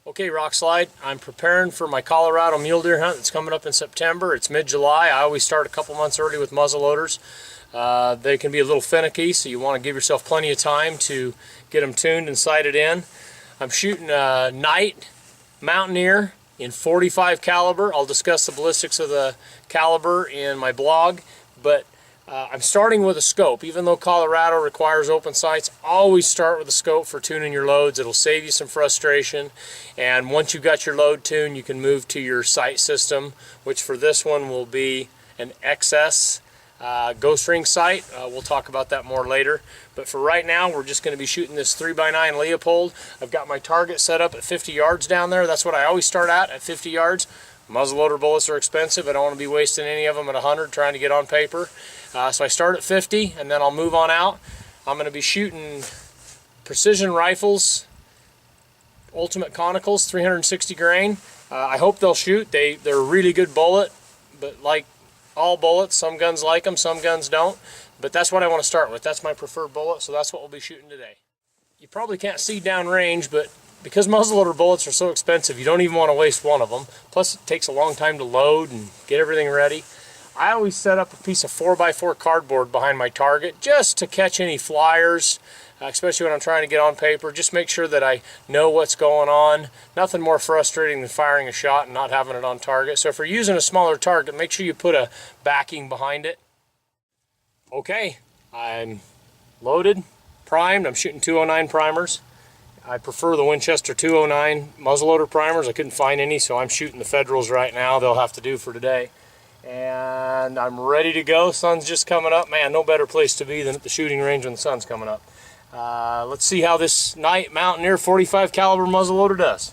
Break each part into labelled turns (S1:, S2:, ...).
S1: Okay, Rock Slide, I'm preparing for my Colorado mule deer hunt that's coming up in September. It's mid-July. I always start a couple months early with muzzle loaders. They can be a little finicky, so you want to give yourself plenty of time to get them tuned and sighted in. I'm shooting a night Mountaineer in .45 caliber. I'll discuss the ballistics of the caliber in my blog, but I'm starting with a scope. Even though Colorado requires open sights, always start with a scope for tuning your loads. It'll save you some frustration, and once you've got your load tuned, you can move to your sight system, which for this one will be an XS ghost ring sight. We'll talk about that more later, but for right now we're just going to be shooting this 3x9 Leopold. I've got my target set up at 50 yards down there. That's what I always start at 50 yards. Muzzleloader bullets are expensive. I don't want to be wasting any of them at 100 trying to get on paper. So I start at 50 and then I'll move on out. I'm going to be shooting precision rifles, Ultimate Conicals, 360 grain. I hope they'll shoot. They're a really good bullet, but like all bullets, some guns like them, some guns don't. But that's what I want to start with. That's my preferred bullet, so that's what we'll be shooting today. You probably can't see downrange, but because muzzleloader bullets are so expensive, you don't even want to waste one of them. Plus, it takes a long time to load and get everything ready. I always set up a piece of 4x4 cardboard behind my target just to catch any flyers, especially when I'm trying to get on paper. Just make sure that I know what's going on. Nothing more frustrating than firing a shot and not having it on target. So if you're using a smaller target, make sure you put a backing behind it. Okay, I'm loaded, primed. I'm shooting 209 primers. I prefer the Winchester 209 muzzleloader primers. I couldn't find any, so I'm shooting the Federals right now. They'll have to do for today. And I'm ready to go. Sun's just coming up. Man, no better place to be than at the shooting range when the sun's coming up. Let's see how this night Mountaineer 45 caliber muzzleloader does.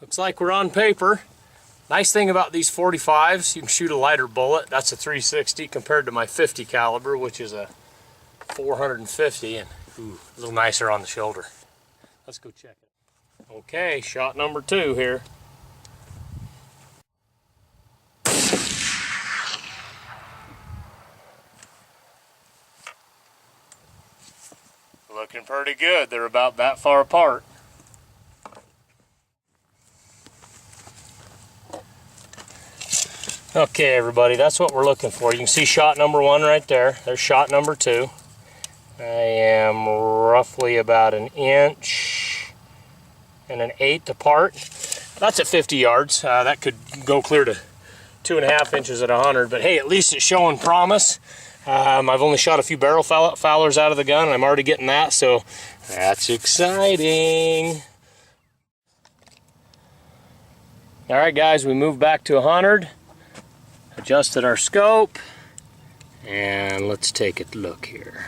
S1: Looks like we're on paper. Nice thing about these 45s, you can shoot a lighter bullet. That's a 360 compared to my 50 caliber, which is a 450, and ooh, a little nicer on the shoulder. Let's go check it. Okay, shot number 2 here. Looking pretty good. They're about that far apart. Okay, everybody, that's what we're looking for. You can see shot number 1 right there. There's shot number 2. I am roughly about 1 1/8 inches apart. That's at 50 yards. That could go clear to 2.5 inches at 100, but hey, at least it's showing promise. I've only shot a few barrel fowlers out of the gun, and I'm already getting that, so that's exciting. All right, guys, we moved back to 100. Adjusted our scope, and let's take a look here.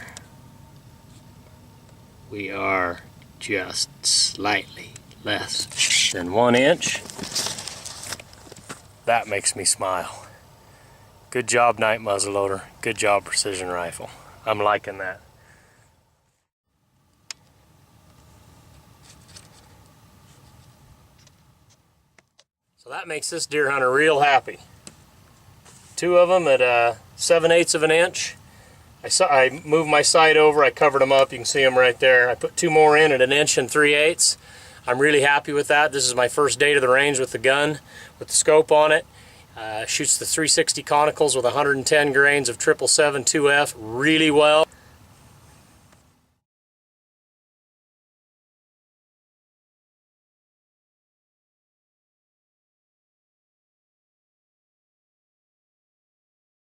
S1: We are just slightly less than 1 inch. That makes me smile. Good job, night muzzleloader. Good job, precision rifle. I'm liking that. So that makes this deer hunter real happy. 2 of them at 7/8 of an inch. I moved my sight over, I covered them up, you can see them right there. I put 2 more in at 1 3/8. I'm really happy with that. This is my first day to the range with the gun, with the scope on it. Shoots the 360 Conicals with 110 grains of 777 2F really well.